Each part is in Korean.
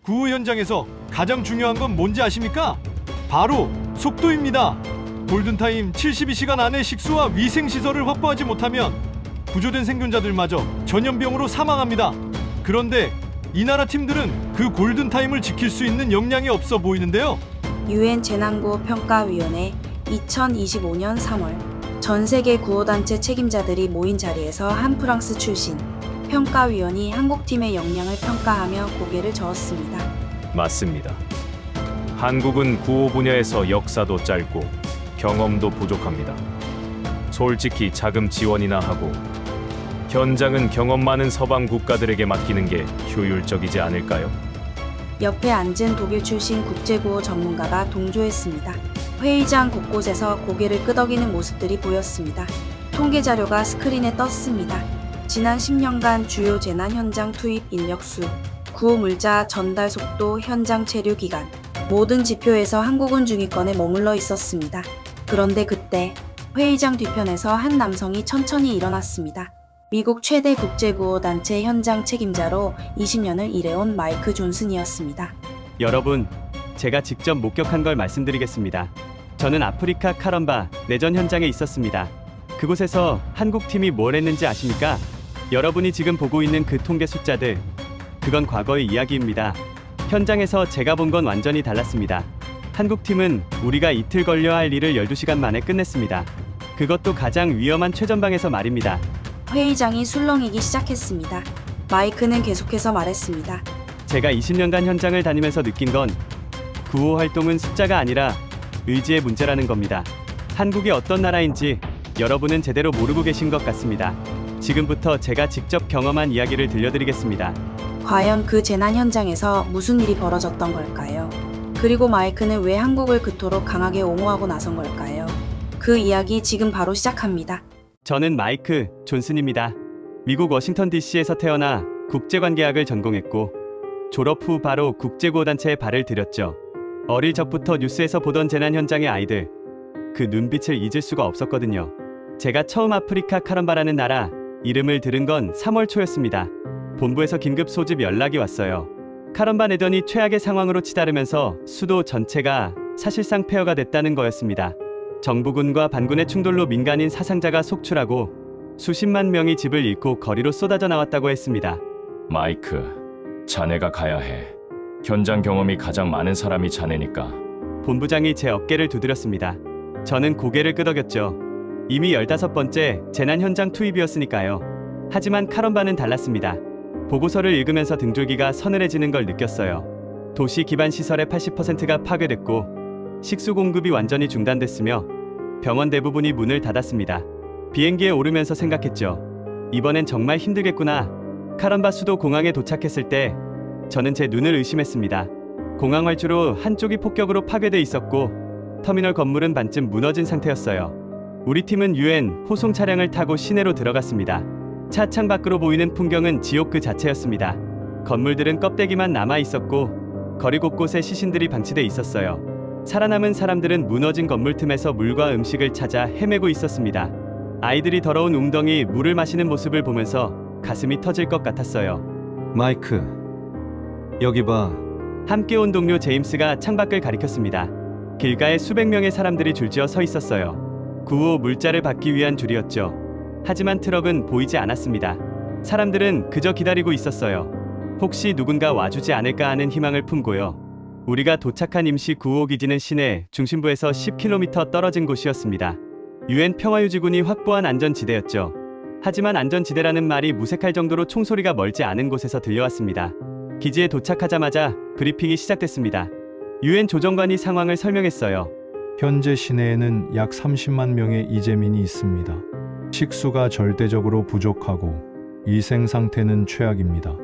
구호 현장에서 가장 중요한 건 뭔지 아십니까? 바로 속도입니다. 골든타임 72시간 안에 식수와 위생시설을 확보하지 못하면 구조된 생존자들마저 전염병으로 사망합니다. 그런데 이 나라 팀들은 그 골든타임을 지킬 수 있는 역량이 없어 보이는데요. UN 재난구호 평가위원회 2025년 3월 전 세계 구호단체 책임자들이 모인 자리에서 한 프랑스 출신 평가위원이 한국팀의 역량을 평가하며 고개를 저었습니다. 맞습니다. 한국은 구호 분야에서 역사도 짧고 경험도 부족합니다. 솔직히 자금 지원이나 하고 현장은 경험 많은 서방 국가들에게 맡기는 게 효율적이지 않을까요? 옆에 앉은 독일 출신 국제구호 전문가가 동조했습니다. 회의장 곳곳에서 고개를 끄덕이는 모습들이 보였습니다. 통계 자료가 스크린에 떴습니다. 지난 10년간 주요 재난 현장 투입 인력수, 구호 물자 전달 속도, 현장 체류 기간, 모든 지표에서 한국은 중위권에 머물러 있었습니다. 그런데 그때 회의장 뒤편에서 한 남성이 천천히 일어났습니다. 미국 최대 국제구호 단체 현장 책임자로 20년을 일해온 마이크 존슨이었습니다. 여러분, 제가 직접 목격한 걸 말씀드리겠습니다. 저는 아프리카 카럼바 내전 현장에 있었습니다. 그곳에서 한국팀이 뭘 했는지 아십니까? 여러분이 지금 보고 있는 그 통계 숫자들, 그건 과거의 이야기입니다. 현장에서 제가 본 건 완전히 달랐습니다. 한국팀은 우리가 이틀 걸려야 할 일을 12시간 만에 끝냈습니다. 그것도 가장 위험한 최전방에서 말입니다. 회의장이 술렁이기 시작했습니다. 마이크는 계속해서 말했습니다. 제가 20년간 현장을 다니면서 느낀 건 구호 활동은 숫자가 아니라 의지의 문제라는 겁니다. 한국이 어떤 나라인지 여러분은 제대로 모르고 계신 것 같습니다. 지금부터 제가 직접 경험한 이야기를 들려드리겠습니다. 과연 그 재난 현장에서 무슨 일이 벌어졌던 걸까요? 그리고 마이크는 왜 한국을 그토록 강하게 옹호하고 나선 걸까요? 그 이야기 지금 바로 시작합니다. 저는 마이크 존슨입니다. 미국 워싱턴 DC에서 태어나 국제관계학을 전공했고 졸업 후 바로 국제구호단체에 발을 들였죠. 어릴 적부터 뉴스에서 보던 재난 현장의 아이들, 그 눈빛을 잊을 수가 없었거든요. 제가 처음 아프리카 카럼바라는 나라 이름을 들은 건 3월 초였습니다. 본부에서 긴급 소집 연락이 왔어요. 카럼바 내전이 최악의 상황으로 치달으면서 수도 전체가 사실상 폐허가 됐다는 거였습니다. 정부군과 반군의 충돌로 민간인 사상자가 속출하고 수십만 명이 집을 잃고 거리로 쏟아져 나왔다고 했습니다. 마이크, 자네가 가야 해. 현장 경험이 가장 많은 사람이 자네니까. 본부장이 제 어깨를 두드렸습니다. 저는 고개를 끄덕였죠. 이미 15번째 재난 현장 투입이었으니까요. 하지만 카럼바는 달랐습니다. 보고서를 읽으면서 등줄기가 서늘해지는 걸 느꼈어요. 도시 기반 시설의 80%가 파괴됐고 식수 공급이 완전히 중단됐으며 병원 대부분이 문을 닫았습니다. 비행기에 오르면서 생각했죠. 이번엔 정말 힘들겠구나. 카럼바 수도 공항에 도착했을 때 저는 제 눈을 의심했습니다. 공항 활주로 한쪽이 폭격으로 파괴돼 있었고 터미널 건물은 반쯤 무너진 상태였어요. 우리 팀은 UN 호송 차량을 타고 시내로 들어갔습니다. 차 창 밖으로 보이는 풍경은 지옥 그 자체였습니다. 건물들은 껍데기만 남아 있었고 거리 곳곳에 시신들이 방치돼 있었어요. 살아남은 사람들은 무너진 건물 틈에서 물과 음식을 찾아 헤매고 있었습니다. 아이들이 더러운 웅덩이 물을 마시는 모습을 보면서 가슴이 터질 것 같았어요. 마이크, 여기 봐. 함께 온 동료 제임스가 창밖을 가리켰습니다. 길가에 수백 명의 사람들이 줄지어 서 있었어요. 구호 물자를 받기 위한 줄이었죠. 하지만 트럭은 보이지 않았습니다. 사람들은 그저 기다리고 있었어요. 혹시 누군가 와주지 않을까 하는 희망을 품고요. 우리가 도착한 임시 구호기지는 시내 중심부에서 10km 떨어진 곳이었습니다. UN 평화유지군이 확보한 안전지대였죠. 하지만 안전지대라는 말이 무색할 정도로 총소리가 멀지 않은 곳에서 들려왔습니다. 기지에 도착하자마자 브리핑이 시작됐습니다. UN 조정관이 상황을 설명했어요. 현재 시내에는 약 30만 명의 이재민이 있습니다. 식수가 절대적으로 부족하고 위생 상태는 최악입니다.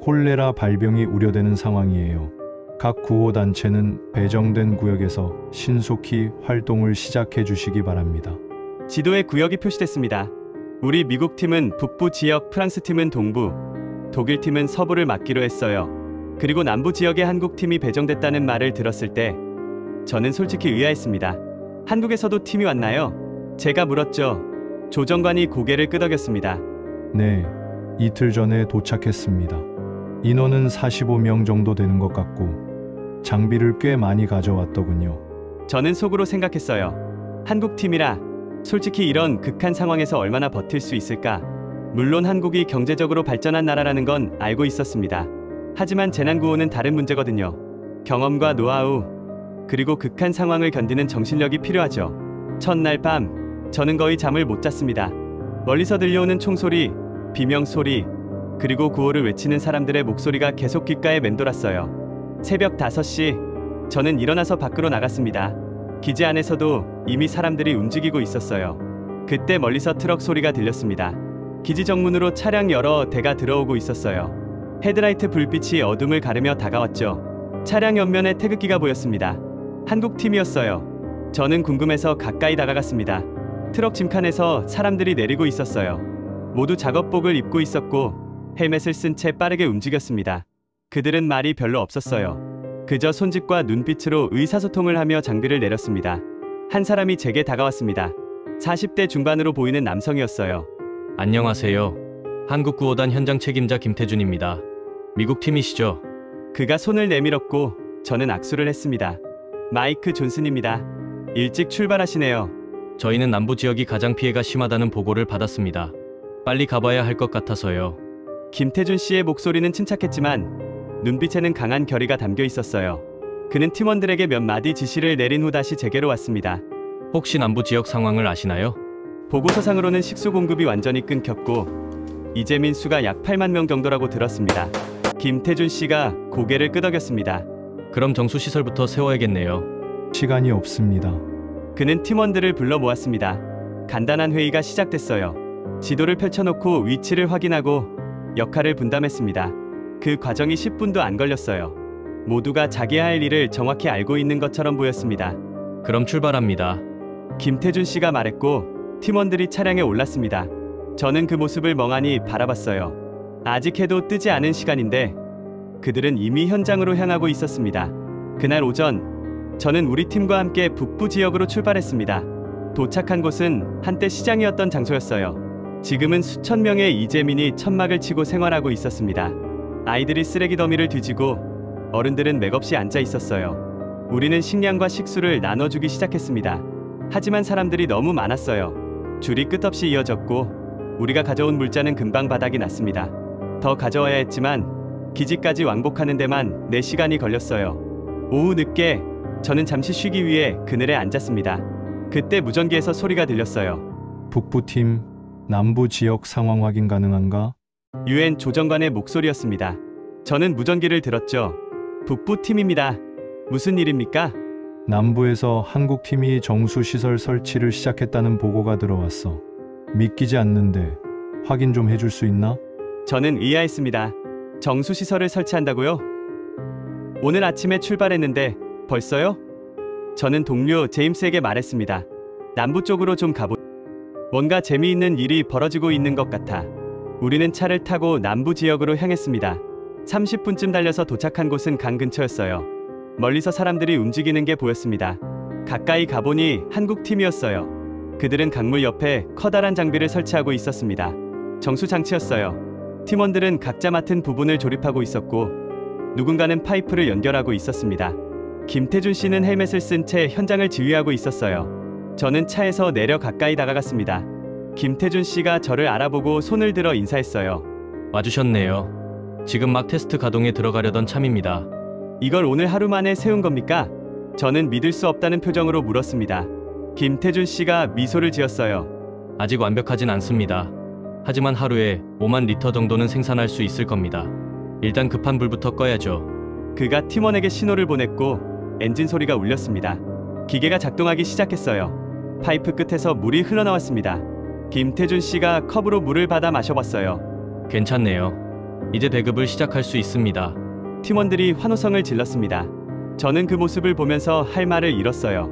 콜레라 발병이 우려되는 상황이에요. 각 구호단체는 배정된 구역에서 신속히 활동을 시작해 주시기 바랍니다. 지도에 구역이 표시됐습니다. 우리 미국 팀은 북부 지역, 프랑스 팀은 동부, 독일 팀은 서부를 맡기로 했어요. 그리고 남부 지역에 한국 팀이 배정됐다는 말을 들었을 때 저는 솔직히 의아했습니다. 한국에서도 팀이 왔나요? 제가 물었죠. 조정관이 고개를 끄덕였습니다. 네, 이틀 전에 도착했습니다. 인원은 45명 정도 되는 것 같고 장비를 꽤 많이 가져왔더군요. 저는 속으로 생각했어요. 한국 팀이라 솔직히 이런 극한 상황에서 얼마나 버틸 수 있을까? 물론 한국이 경제적으로 발전한 나라라는 건 알고 있었습니다. 하지만 재난구호는 다른 문제거든요. 경험과 노하우, 그리고 극한 상황을 견디는 정신력이 필요하죠. 첫날 밤, 저는 거의 잠을 못 잤습니다. 멀리서 들려오는 총소리, 비명소리, 그리고 구호를 외치는 사람들의 목소리가 계속 귓가에 맴돌았어요. 새벽 5시, 저는 일어나서 밖으로 나갔습니다. 기지 안에서도 이미 사람들이 움직이고 있었어요. 그때 멀리서 트럭 소리가 들렸습니다. 기지 정문으로 차량 여러 대가 들어오고 있었어요. 헤드라이트 불빛이 어둠을 가르며 다가왔죠. 차량 옆면에 태극기가 보였습니다. 한국 팀이었어요. 저는 궁금해서 가까이 다가갔습니다. 트럭 짐칸에서 사람들이 내리고 있었어요. 모두 작업복을 입고 있었고 헬멧을 쓴 채 빠르게 움직였습니다. 그들은 말이 별로 없었어요. 그저 손짓과 눈빛으로 의사소통을 하며 장비를 내렸습니다. 한 사람이 제게 다가왔습니다. 40대 중반으로 보이는 남성이었어요. 안녕하세요. 한국구호단 현장 책임자 김태준입니다. 미국 팀이시죠? 그가 손을 내밀었고 저는 악수를 했습니다. 마이크 존슨입니다. 일찍 출발하시네요. 저희는 남부 지역이 가장 피해가 심하다는 보고를 받았습니다. 빨리 가봐야 할 것 같아서요. 김태준 씨의 목소리는 침착했지만 눈빛에는 강한 결의가 담겨 있었어요. 그는 팀원들에게 몇 마디 지시를 내린 후 다시 제게로 왔습니다. 혹시 남부 지역 상황을 아시나요? 보고서상으로는 식수 공급이 완전히 끊겼고 이재민 수가 약 8만 명 정도라고 들었습니다. 김태준 씨가 고개를 끄덕였습니다. 그럼 정수시설부터 세워야겠네요. 시간이 없습니다. 그는 팀원들을 불러 모았습니다. 간단한 회의가 시작됐어요. 지도를 펼쳐놓고 위치를 확인하고 역할을 분담했습니다. 그 과정이 10분도 안 걸렸어요. 모두가 자기 할 일을 정확히 알고 있는 것처럼 보였습니다. 그럼 출발합니다. 김태준 씨가 말했고 팀원들이 차량에 올랐습니다. 저는 그 모습을 멍하니 바라봤어요. 아직 해도 뜨지 않은 시간인데 그들은 이미 현장으로 향하고 있었습니다. 그날 오전 저는 우리 팀과 함께 북부 지역으로 출발했습니다. 도착한 곳은 한때 시장이었던 장소였어요. 지금은 수천 명의 이재민이 천막을 치고 생활하고 있었습니다. 아이들이 쓰레기 더미를 뒤지고 어른들은 맥없이 앉아 있었어요. 우리는 식량과 식수를 나눠주기 시작했습니다. 하지만 사람들이 너무 많았어요. 줄이 끝없이 이어졌고 우리가 가져온 물자는 금방 바닥이 났습니다. 더 가져와야 했지만 기지까지 왕복하는 데만 4시간이 걸렸어요. 오후 늦게 저는 잠시 쉬기 위해 그늘에 앉았습니다. 그때 무전기에서 소리가 들렸어요. 북부팀, 남부 지역 상황 확인 가능한가? UN 조정관의 목소리였습니다. 저는 무전기를 들었죠. 북부팀입니다. 무슨 일입니까? 남부에서 한국팀이 정수시설 설치를 시작했다는 보고가 들어왔어. 믿기지 않는데 확인 좀 해줄 수 있나? 저는 의아했습니다. 정수시설을 설치한다고요? 오늘 아침에 출발했는데 벌써요? 저는 동료 제임스에게 말했습니다. 남부 쪽으로 좀 가보. 뭔가 재미있는 일이 벌어지고 있는 것 같아. 우리는 차를 타고 남부 지역으로 향했습니다. 30분쯤 달려서 도착한 곳은 강 근처였어요. 멀리서 사람들이 움직이는 게 보였습니다. 가까이 가보니 한국 팀이었어요. 그들은 강물 옆에 커다란 장비를 설치하고 있었습니다. 정수장치였어요. 팀원들은 각자 맡은 부분을 조립하고 있었고 누군가는 파이프를 연결하고 있었습니다. 김태준 씨는 헬멧을 쓴 채 현장을 지휘하고 있었어요. 저는 차에서 내려 가까이 다가갔습니다. 김태준 씨가 저를 알아보고 손을 들어 인사했어요. 와주셨네요. 지금 막 테스트 가동에 들어가려던 참입니다. 이걸 오늘 하루 만에 세운 겁니까? 저는 믿을 수 없다는 표정으로 물었습니다. 김태준 씨가 미소를 지었어요. 아직 완벽하진 않습니다. 하지만 하루에 5만 리터 정도는 생산할 수 있을 겁니다. 일단 급한 불부터 꺼야죠. 그가 팀원에게 신호를 보냈고 엔진 소리가 울렸습니다. 기계가 작동하기 시작했어요. 파이프 끝에서 물이 흘러나왔습니다. 김태준 씨가 컵으로 물을 받아 마셔봤어요. 괜찮네요. 이제 배급을 시작할 수 있습니다. 팀원들이 환호성을 질렀습니다. 저는 그 모습을 보면서 할 말을 잃었어요.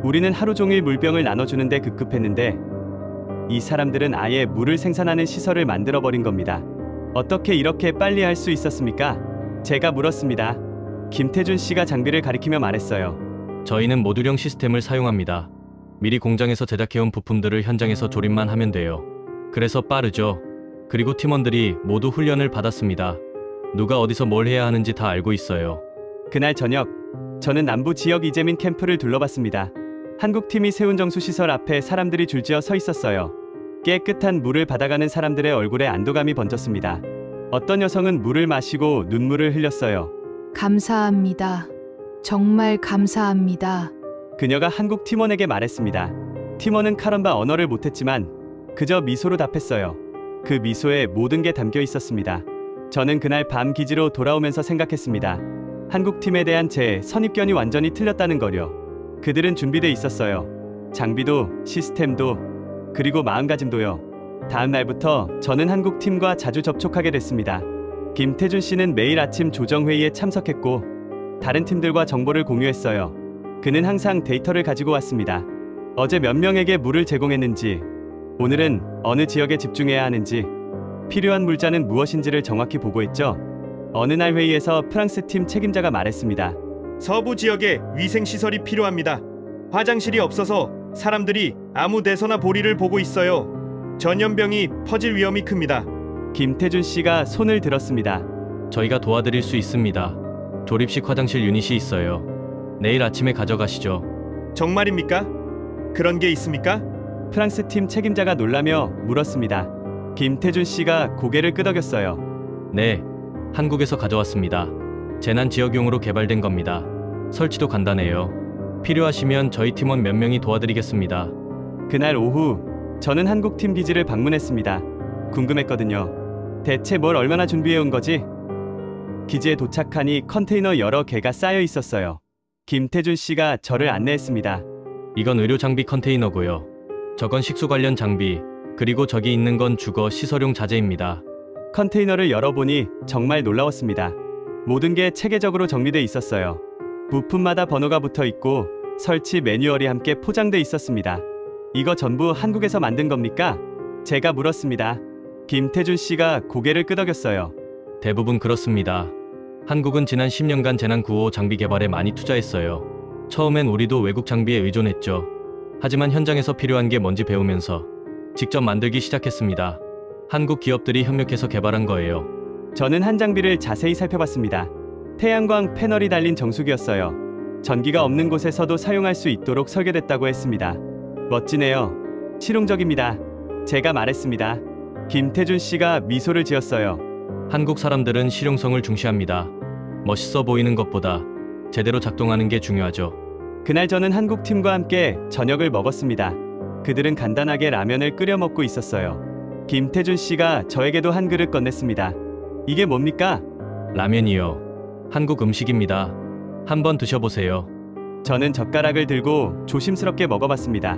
우리는 하루 종일 물병을 나눠주는데 급급했는데 이 사람들은 아예 물을 생산하는 시설을 만들어버린 겁니다. 어떻게 이렇게 빨리 할 수 있었습니까? 제가 물었습니다. 김태준 씨가 장비를 가리키며 말했어요. 저희는 모듈형 시스템을 사용합니다. 미리 공장에서 제작해온 부품들을 현장에서 조립만 하면 돼요. 그래서 빠르죠. 그리고 팀원들이 모두 훈련을 받았습니다. 누가 어디서 뭘 해야 하는지 다 알고 있어요. 그날 저녁, 저는 남부 지역 이재민 캠프를 둘러봤습니다. 한국팀이 세운 정수시설 앞에 사람들이 줄지어 서 있었어요. 깨끗한 물을 받아가는 사람들의 얼굴에 안도감이 번졌습니다. 어떤 여성은 물을 마시고 눈물을 흘렸어요. 감사합니다. 정말 감사합니다. 그녀가 한국 팀원에게 말했습니다. 팀원은 카런바 언어를 못했지만 그저 미소로 답했어요. 그 미소에 모든 게 담겨 있었습니다. 저는 그날 밤 기지로 돌아오면서 생각했습니다. 한국 팀에 대한 제 선입견이 완전히 틀렸다는 거요. 그들은 준비돼 있었어요. 장비도, 시스템도, 그리고 마음가짐도요. 다음 날부터 저는 한국 팀과 자주 접촉하게 됐습니다. 김태준 씨는 매일 아침 조정회의에 참석했고 다른 팀들과 정보를 공유했어요. 그는 항상 데이터를 가지고 왔습니다. 어제 몇 명에게 물을 제공했는지, 오늘은 어느 지역에 집중해야 하는지, 필요한 물자는 무엇인지를 정확히 보고했죠. 어느 날 회의에서 프랑스 팀 책임자가 말했습니다. 서부 지역에 위생시설이 필요합니다. 화장실이 없어서 사람들이 아무 데서나 볼일을 보고 있어요. 전염병이 퍼질 위험이 큽니다. 김태준 씨가 손을 들었습니다. 저희가 도와드릴 수 있습니다. 조립식 화장실 유닛이 있어요. 내일 아침에 가져가시죠. 정말입니까? 그런 게 있습니까? 프랑스 팀 책임자가 놀라며 물었습니다. 김태준 씨가 고개를 끄덕였어요. 네, 한국에서 가져왔습니다. 재난 지역용으로 개발된 겁니다. 설치도 간단해요. 필요하시면 저희 팀원 몇 명이 도와드리겠습니다. 그날 오후 저는 한국 팀 기지를 방문했습니다. 궁금했거든요. 대체 뭘 얼마나 준비해 온 거지? 기지에 도착하니 컨테이너 여러 개가 쌓여 있었어요. 김태준 씨가 저를 안내했습니다. 이건 의료 장비 컨테이너고요. 저건 식수 관련 장비, 그리고 저기 있는 건 주거 시설용 자재입니다. 컨테이너를 열어보니 정말 놀라웠습니다. 모든 게 체계적으로 정리돼 있었어요. 부품마다 번호가 붙어 있고 설치 매뉴얼이 함께 포장돼 있었습니다. 이거 전부 한국에서 만든 겁니까? 제가 물었습니다. 김태준 씨가 고개를 끄덕였어요. 대부분 그렇습니다. 한국은 지난 10년간 재난 구호 장비 개발에 많이 투자했어요. 처음엔 우리도 외국 장비에 의존했죠. 하지만 현장에서 필요한 게 뭔지 배우면서 직접 만들기 시작했습니다. 한국 기업들이 협력해서 개발한 거예요. 저는 한 장비를 자세히 살펴봤습니다. 태양광 패널이 달린 정수기였어요. 전기가 없는 곳에서도 사용할 수 있도록 설계됐다고 했습니다. 멋지네요. 실용적입니다. 제가 말했습니다. 김태준 씨가 미소를 지었어요. 한국 사람들은 실용성을 중시합니다. 멋있어 보이는 것보다 제대로 작동하는 게 중요하죠. 그날 저는 한국 팀과 함께 저녁을 먹었습니다. 그들은 간단하게 라면을 끓여 먹고 있었어요. 김태준 씨가 저에게도 한 그릇 건넸습니다. 이게 뭡니까? 라면이요. 한국 음식입니다. 한번 드셔보세요. 저는 젓가락을 들고 조심스럽게 먹어봤습니다.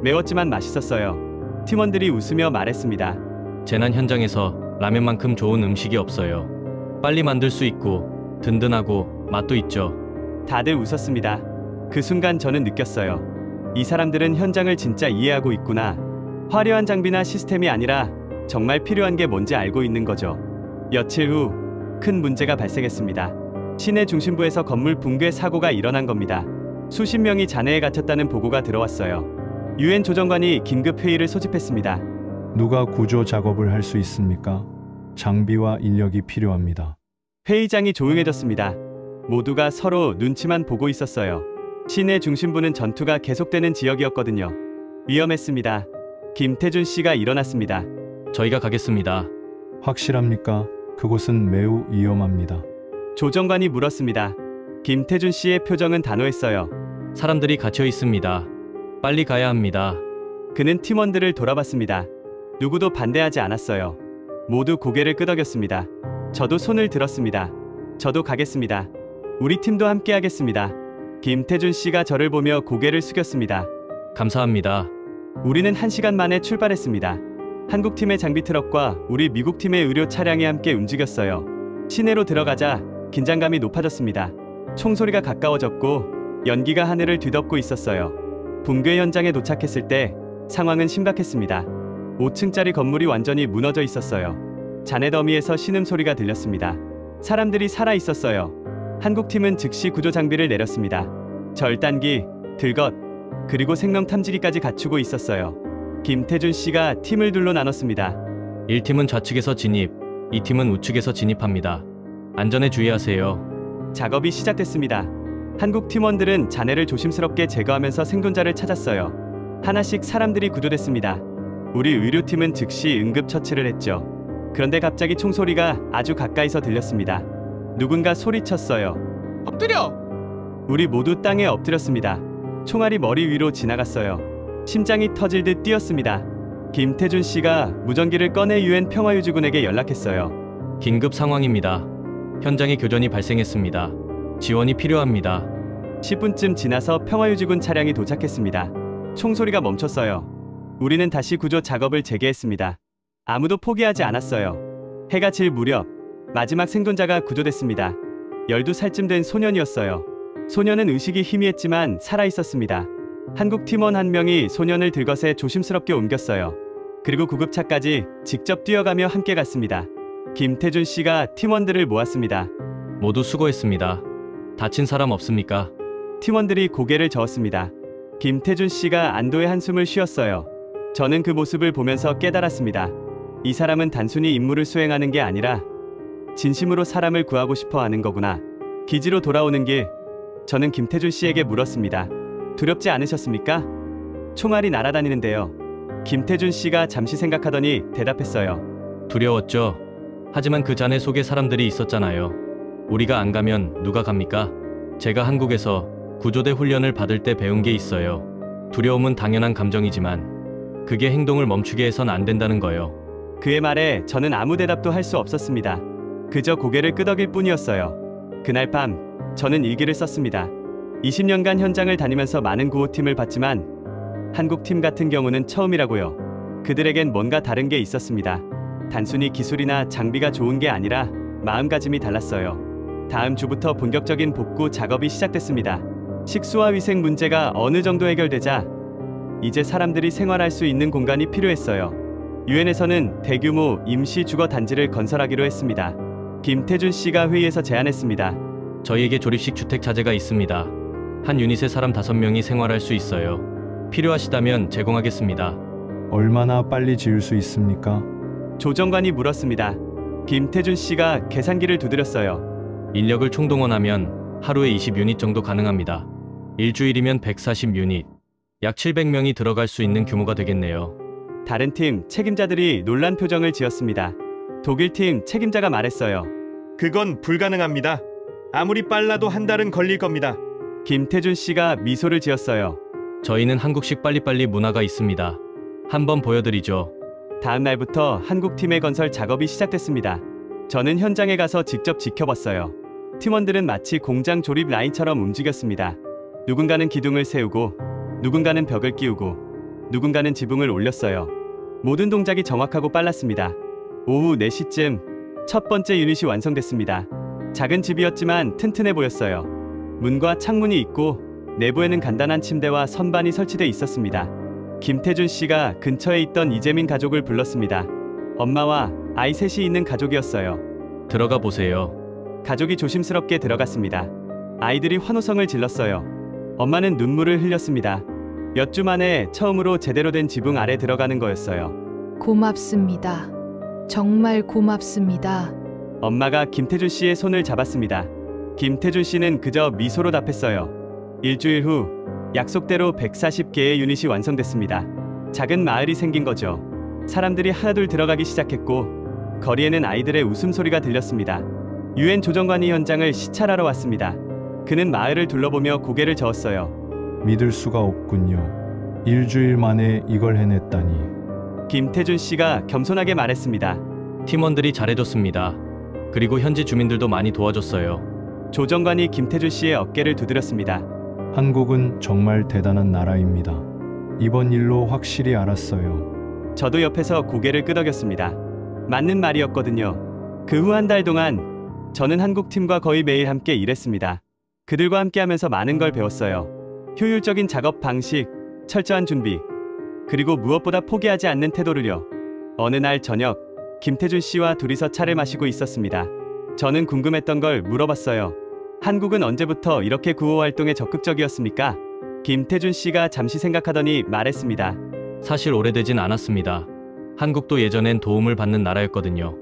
매웠지만 맛있었어요. 팀원들이 웃으며 말했습니다. 재난 현장에서 라면만큼 좋은 음식이 없어요. 빨리 만들 수 있고 든든하고 맛도 있죠. 다들 웃었습니다. 그 순간 저는 느꼈어요. 이 사람들은 현장을 진짜 이해하고 있구나. 화려한 장비나 시스템이 아니라 정말 필요한 게 뭔지 알고 있는 거죠. 며칠 후 큰 문제가 발생했습니다. 시내 중심부에서 건물 붕괴 사고가 일어난 겁니다. 수십 명이 잔해에 갇혔다는 보고가 들어왔어요. 유엔 조정관이 긴급 회의를 소집했습니다. 누가 구조 작업을 할 수 있습니까? 장비와 인력이 필요합니다. 회의장이 조용해졌습니다. 모두가 서로 눈치만 보고 있었어요. 시내 중심부는 전투가 계속되는 지역이었거든요. 위험했습니다. 김태준 씨가 일어났습니다. 저희가 가겠습니다. 확실합니까? 그곳은 매우 위험합니다. 조정관이 물었습니다. 김태준 씨의 표정은 단호했어요. 사람들이 갇혀 있습니다. 빨리 가야 합니다. 그는 팀원들을 돌아봤습니다. 누구도 반대하지 않았어요. 모두 고개를 끄덕였습니다. 저도 손을 들었습니다. 저도 가겠습니다. 우리 팀도 함께 하겠습니다. 김태준 씨가 저를 보며 고개를 숙였습니다. 감사합니다. 우리는 1시간 만에 출발했습니다. 한국팀의 장비 트럭과 우리 미국팀의 의료 차량이 함께 움직였어요. 시내로 들어가자 긴장감이 높아졌습니다. 총소리가 가까워졌고 연기가 하늘을 뒤덮고 있었어요. 붕괴 현장에 도착했을 때 상황은 심각했습니다. 5층짜리 건물이 완전히 무너져 있었어요. 잔해 더미에서 신음소리가 들렸습니다. 사람들이 살아 있었어요. 한국팀은 즉시 구조 장비를 내렸습니다. 절단기, 들것, 그리고 생명 탐지기까지 갖추고 있었어요. 김태준 씨가 팀을 둘로 나눴습니다. 1팀은 좌측에서 진입, 2팀은 우측에서 진입합니다. 안전에 주의하세요. 작업이 시작됐습니다. 한국 팀원들은 잔해를 조심스럽게 제거하면서 생존자를 찾았어요. 하나씩 사람들이 구조됐습니다. 우리 의료팀은 즉시 응급처치를 했죠. 그런데 갑자기 총소리가 아주 가까이서 들렸습니다. 누군가 소리쳤어요. 엎드려! 우리 모두 땅에 엎드렸습니다. 총알이 머리 위로 지나갔어요. 심장이 터질 듯 뛰었습니다. 김태준 씨가 무전기를 꺼내 유엔 평화유지군에게 연락했어요. 긴급 상황입니다. 현장에 교전이 발생했습니다. 지원이 필요합니다. 10분쯤 지나서 평화유지군 차량이 도착했습니다. 총소리가 멈췄어요. 우리는 다시 구조 작업을 재개했습니다. 아무도 포기하지 않았어요. 해가 질 무렵 마지막 생존자가 구조됐습니다. 12살쯤 된 소년이었어요. 소년은 의식이 희미했지만 살아있었습니다. 한국 팀원 한 명이 소년을 들것에 조심스럽게 옮겼어요. 그리고 구급차까지 직접 뛰어가며 함께 갔습니다. 김태준 씨가 팀원들을 모았습니다. 모두 수고했습니다. 다친 사람 없습니까? 팀원들이 고개를 저었습니다. 김태준 씨가 안도의 한숨을 쉬었어요. 저는 그 모습을 보면서 깨달았습니다. 이 사람은 단순히 임무를 수행하는 게 아니라 진심으로 사람을 구하고 싶어 하는 거구나. 기지로 돌아오는 길, 저는 김태준 씨에게 물었습니다. 두렵지 않으셨습니까? 총알이 날아다니는데요. 김태준 씨가 잠시 생각하더니 대답했어요. 두려웠죠. 하지만 그 잔해 속에 사람들이 있었잖아요. 우리가 안 가면 누가 갑니까? 제가 한국에서 구조대 훈련을 받을 때 배운 게 있어요. 두려움은 당연한 감정이지만 그게 행동을 멈추게 해선 안 된다는 거요. 그의 말에 저는 아무 대답도 할 수 없었습니다. 그저 고개를 끄덕일 뿐이었어요. 그날 밤 저는 일기를 썼습니다. 20년간 현장을 다니면서 많은 구호팀을 봤지만 한국팀 같은 경우는 처음이라고요. 그들에겐 뭔가 다른 게 있었습니다. 단순히 기술이나 장비가 좋은 게 아니라 마음가짐이 달랐어요. 다음 주부터 본격적인 복구 작업이 시작됐습니다. 식수와 위생 문제가 어느 정도 해결되자 이제 사람들이 생활할 수 있는 공간이 필요했어요. 유엔에서는 대규모 임시 주거 단지를 건설하기로 했습니다. 김태준 씨가 회의에서 제안했습니다. 저희에게 조립식 주택 자재가 있습니다. 한 유닛에 사람 5명이 생활할 수 있어요. 필요하시다면 제공하겠습니다. 얼마나 빨리 지을 수 있습니까? 조정관이 물었습니다. 김태준 씨가 계산기를 두드렸어요. 인력을 총동원하면 하루에 20유닛 정도 가능합니다. 일주일이면 140유닛, 약 700명이 들어갈 수 있는 규모가 되겠네요. 다른 팀 책임자들이 놀란 표정을 지었습니다. 독일팀 책임자가 말했어요. 그건 불가능합니다. 아무리 빨라도 한 달은 걸릴 겁니다. 김태준 씨가 미소를 지었어요. 저희는 한국식 빨리빨리 문화가 있습니다. 한번 보여드리죠. 다음 날부터 한국팀의 건설 작업이 시작됐습니다. 저는 현장에 가서 직접 지켜봤어요. 팀원들은 마치 공장 조립 라인처럼 움직였습니다. 누군가는 기둥을 세우고, 누군가는 벽을 끼우고, 누군가는 지붕을 올렸어요. 모든 동작이 정확하고 빨랐습니다. 오후 4시쯤 첫 번째 유닛이 완성됐습니다. 작은 집이었지만 튼튼해 보였어요. 문과 창문이 있고 내부에는 간단한 침대와 선반이 설치돼 있었습니다. 김태준 씨가 근처에 있던 이재민 가족을 불렀습니다. 엄마와 아이 셋이 있는 가족이었어요. 들어가 보세요. 가족이 조심스럽게 들어갔습니다. 아이들이 환호성을 질렀어요. 엄마는 눈물을 흘렸습니다. 몇 주 만에 처음으로 제대로 된 지붕 아래 들어가는 거였어요. 고맙습니다. 정말 고맙습니다. 엄마가 김태준 씨의 손을 잡았습니다. 김태준 씨는 그저 미소로 답했어요. 일주일 후 약속대로 140개의 유닛이 완성됐습니다. 작은 마을이 생긴 거죠. 사람들이 하나둘 들어가기 시작했고 거리에는 아이들의 웃음소리가 들렸습니다. 유엔 조정관이 현장을 시찰하러 왔습니다. 그는 마을을 둘러보며 고개를 저었어요. 믿을 수가 없군요. 일주일 만에 이걸 해냈다니. 김태준 씨가 겸손하게 말했습니다. 팀원들이 잘해줬습니다. 그리고 현지 주민들도 많이 도와줬어요. 조정관이 김태준 씨의 어깨를 두드렸습니다. 한국은 정말 대단한 나라입니다. 이번 일로 확실히 알았어요. 저도 옆에서 고개를 끄덕였습니다. 맞는 말이었거든요. 그 후 한 달 동안 저는 한국팀과 거의 매일 함께 일했습니다. 그들과 함께하면서 많은 걸 배웠어요. 효율적인 작업 방식, 철저한 준비, 그리고 무엇보다 포기하지 않는 태도를요. 어느 날 저녁, 김태준 씨와 둘이서 차를 마시고 있었습니다. 저는 궁금했던 걸 물어봤어요. 한국은 언제부터 이렇게 구호 활동에 적극적이었습니까? 김태준 씨가 잠시 생각하더니 말했습니다. 사실 오래되진 않았습니다. 한국도 예전엔 도움을 받는 나라였거든요.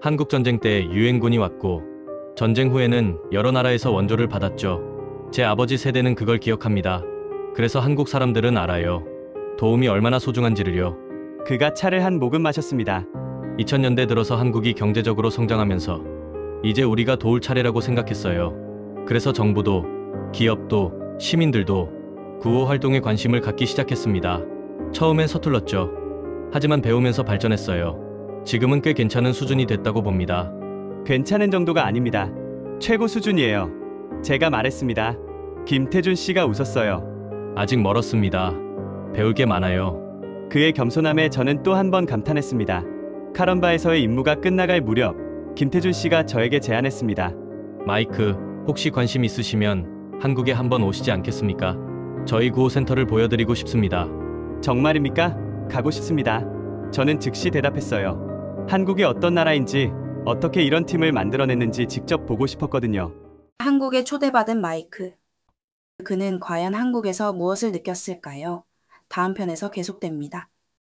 한국 전쟁 때 유엔군이 왔고 전쟁 후에는 여러 나라에서 원조를 받았죠. 제 아버지 세대는 그걸 기억합니다. 그래서 한국 사람들은 알아요. 도움이 얼마나 소중한지를요. 그가 차를 한 모금 마셨습니다. 2000년대 들어서 한국이 경제적으로 성장하면서 이제 우리가 도울 차례라고 생각했어요. 그래서 정부도, 기업도, 시민들도 구호 활동에 관심을 갖기 시작했습니다. 처음엔 서툴렀죠. 하지만 배우면서 발전했어요. 지금은 꽤 괜찮은 수준이 됐다고 봅니다. 괜찮은 정도가 아닙니다. 최고 수준이에요. 제가 말했습니다. 김태준 씨가 웃었어요. 아직 멀었습니다. 배울 게 많아요. 그의 겸손함에 저는 또 한 번 감탄했습니다. 카런바에서의 임무가 끝나갈 무렵 김태준 씨가 저에게 제안했습니다. 마이크, 혹시 관심 있으시면 한국에 한번 오시지 않겠습니까? 저희 구호센터를 보여드리고 싶습니다. 정말입니까? 가고 싶습니다. 저는 즉시 대답했어요. 한국이 어떤 나라인지, 어떻게 이런 팀을 만들어냈는지 직접 보고 싶었거든요. 한국에 초대받은 마이크. 그는 과연 한국에서 무엇을 느꼈을까요? 다음 편에서 계속됩니다.